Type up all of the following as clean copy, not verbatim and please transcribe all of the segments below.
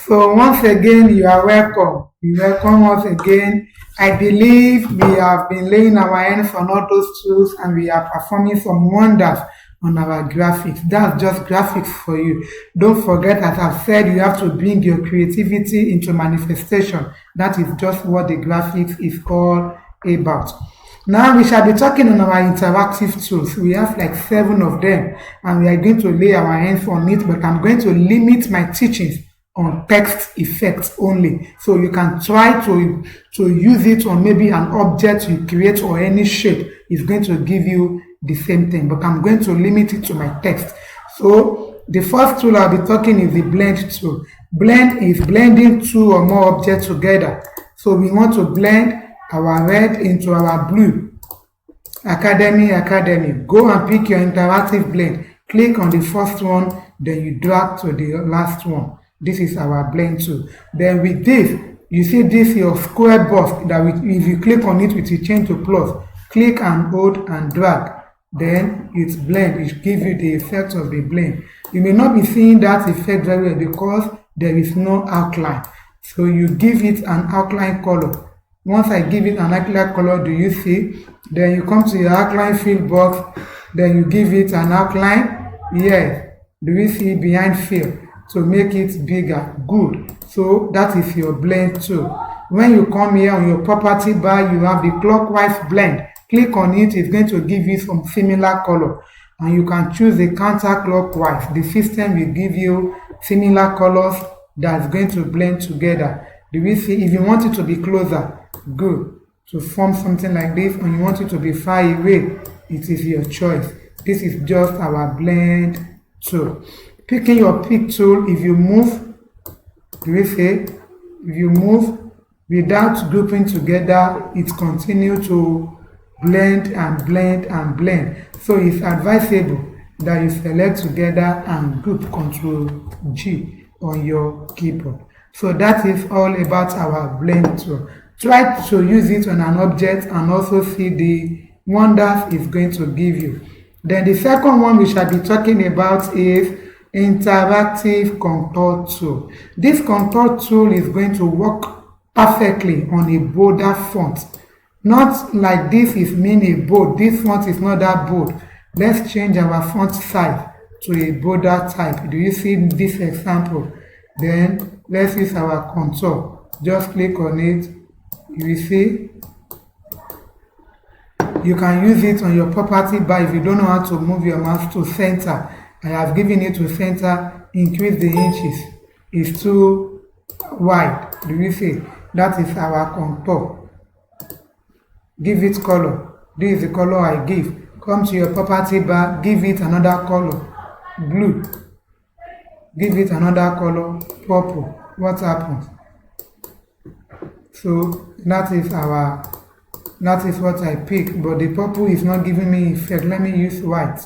So once again, you are welcome. You welcome once again. I believe we have been laying our hands on all those tools and we are performing some wonders on our graphics. That's just graphics for you. Don't forget, as I've said, you have to bring your creativity into manifestation. That is just what the graphics is all about. Now we shall be talking on our interactive tools. We have like 7 of them and we are going to lay our hands on it, but I'm going to limit my teachings on text effects only. So you can try to use it on maybe an object you create or any shape. It's going to give you the same thing, but I'm going to limit it to my text. So the first tool I'll be talking is the blend tool. Blend is blending 2 or more objects together. So we want to blend our red into our blue. Academy. Go and pick your interactive blend. Click on the first one, then you drag to the last one. This is our blend tool. Then with this, you see this your square box that if you click on it, it will change to plus. Click and hold and drag. Then it's blend. It gives you the effect of the blend. You may not be seeing that effect very well because there is no outline. So you give it an outline color. Once I give it an outline color, do you see? Then you come to your outline fill box. Then you give it an outline. Yes. Do you see behind fill? To make it bigger. Good. So that is your blend tool. When you come here on your property bar, you have the clockwise blend. Click on it. It's going to give you some similar color. And you can choose the counterclockwise. The system will give you similar colors that's going to blend together. Do you see? If you want it to be closer, good. To form something like this, and you want it to be far away, it is your choice. This is just our blend tool. Picking your pick tool, if you move, if you move without grouping together, it continues to blend and blend and blend. So it's advisable that you select together and group Ctrl G on your keyboard. So that is all about our blend tool. Try to use it on an object and also see the wonders it's going to give you. Then the second one we shall be talking about is interactive contour tool. This contour tool is going to work perfectly on a bolder font. Not like this is mean a bold. This font is not that bold. Let's change our font size to a bolder type. Do you see this example? Then let's use our contour. Just click on it. You will see. You can use it on your property bar if you don't know how to move your mouse to center. I have given it to center, increase the inches. It's too wide. Do you see? That is our contour. Give it color. This is the color I give. Come to your property bar, give it another color. Blue. Give it another color. Purple. What happens? So that is what I pick, but the purple is not giving me effect. Let me use white.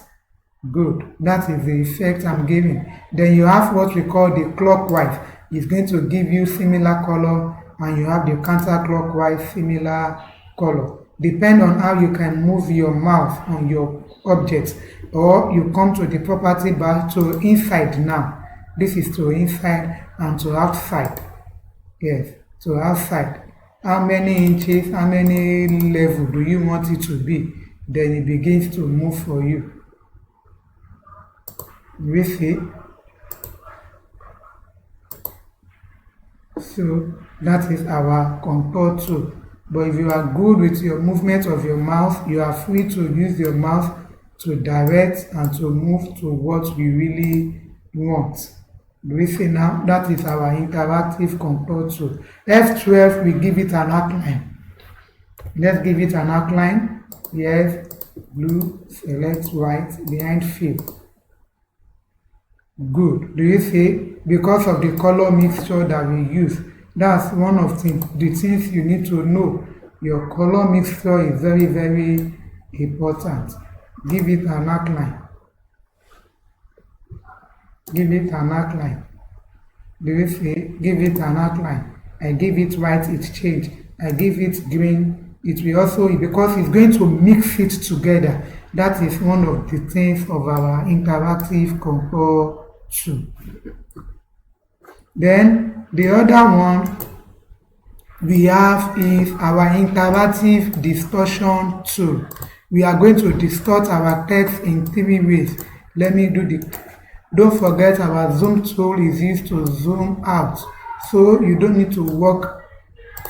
Good. That is the effect I'm giving. Then you have what we call the clockwise. It's going to give you similar color, and you have the counterclockwise similar color. Depend on how you can move your mouse on your objects, or you come to the property bar to inside now. This is to inside and to outside. Yes, to outside. How many inches, how many level do you want it to be? Then it begins to move for you. You see? So that is our contour tool. But if you are good with your movement of your mouse, you are free to use your mouse to direct and to move to what you really want. Do we see now? That is our interactive contour tool. F12, we give it an outline. Let's give it an outline. Yes, blue, select white, behind fill. Good. Do you see? Because of the color mixture that we use. That's one of the things you need to know. Your color mixture is very, very important. Give it an outline. Give it an outline. Do you see? Give it an outline. I give it white, it changed. I give it green, it will also, because it's going to mix it together. That is one of the things of our interactive contour tool. Then the other one we have is our interactive distortion tool. We are going to distort our text in 3 ways. Let me do the. Don't forget our zoom tool is used to zoom out, so you don't need to walk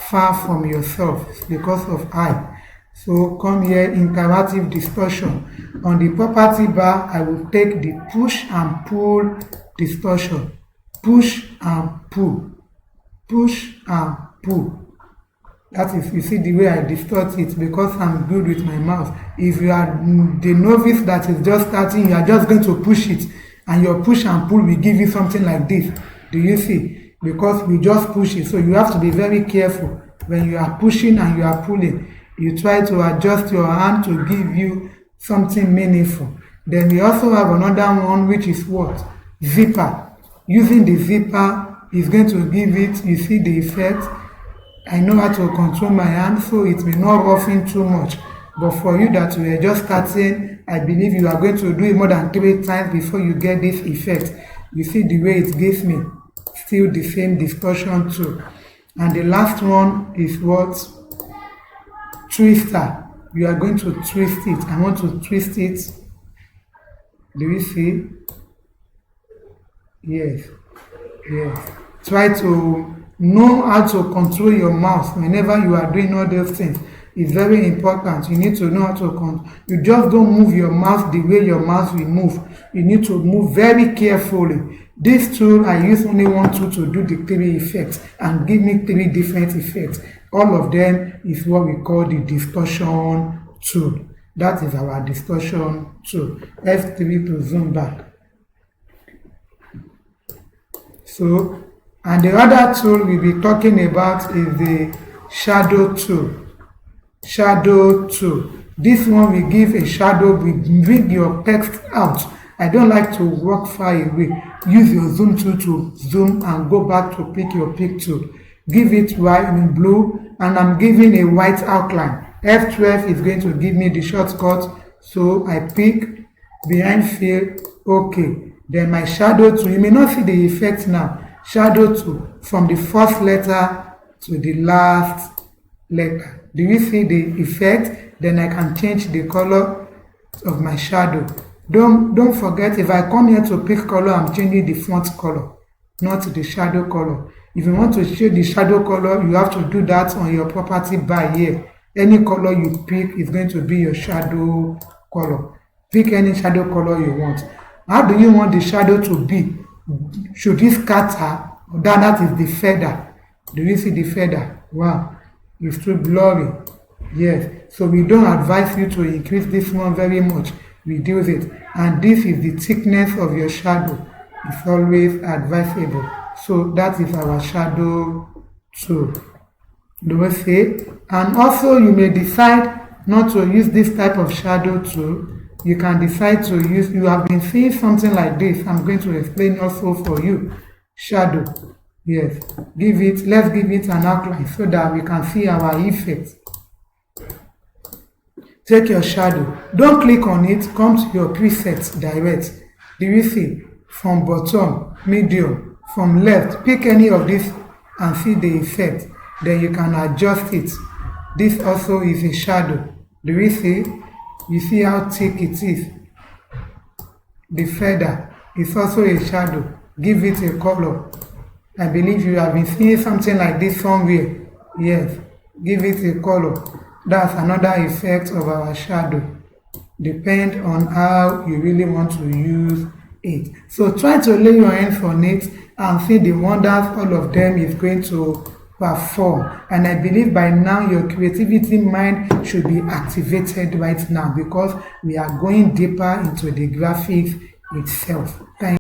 far from yourself because of eye. So come here, interactive distortion. On the property bar, I will take the push and pull distortion. Push and pull. Push and pull. That is, you see the way I distort it because I'm good with my mouse. If you are the novice that is just starting, you are just going to push it, and your push and pull will give you something like this. Do you see? Because we just push it. So you have to be very careful when you are pushing and you are pulling. You try to adjust your hand to give you something meaningful. Then we also have another one, which is what? Zipper. Using the zipper is going to give it, you see the effect. I know how to control my hand, so it may not roughen too much. But for you that you are just starting, I believe you are going to do it more than 3 times before you get this effect. You see the way it gives me. Still the same distortion too. And the last one is what? Twister. You are going to twist it. I want to twist it. Do you see? Yes. Yes. Try to know how to control your mouse whenever you are doing all those things. It's very important. You need to know how to control. You just don't move your mouse the way your mouse will move. You need to move very carefully. This tool, I use only one tool to do the 3 effects and give me 3 different effects. All of them is what we call the distortion tool. That is our distortion tool. F3 to zoom back. So, and the other tool we'll be talking about is the shadow tool. Shadow tool. This one will give a shadow, will bring your text out. I don't like to walk far away. Use your zoom tool to zoom and go back to pick your pick tool. Give it white in blue, and I'm giving a white outline. F12 is going to give me the shortcut, so I pick behind fill, okay. Then my shadow tool, you may not see the effect now. Shadow tool from the first letter to the last letter. Do you see the effect? Then I can change the color of my shadow. Don't forget, if I come here to pick color, I'm changing the font color, not the shadow color. If you want to change the shadow color, you have to do that on your property bar here. Any color you pick is going to be your shadow color. Pick any shadow color you want. How do you want the shadow to be? Should it scatter? That is the feather. Do you see the feather? Wow, it's too blurry. Yes, so we don't advise you to increase this one very much. Reduce it. And this is the thickness of your shadow. It's always advisable. So that is our shadow tool. Do we see? And also you may decide not to use this type of shadow tool. You can decide to use, you have been seeing something like this. I'm going to explain also for you. Shadow. Yes. Let's give it an outline so that we can see our effects. Take your shadow. Don't click on it. Come to your presets direct. Do you see? From bottom, medium, from left. Pick any of these and see the effect. Then you can adjust it. This also is a shadow. Do you see? You see how thick it is. The feather is also a shadow. Give it a color. I believe you have been seeing something like this somewhere. Yes. Give it a color. That's another effect of our shadow. Depend on how you really want to use it. So try to lay your hands on it and see the wonders all of them is going to perform. And I believe by now your creativity mind should be activated right now because we are going deeper into the graphics itself. Thank you.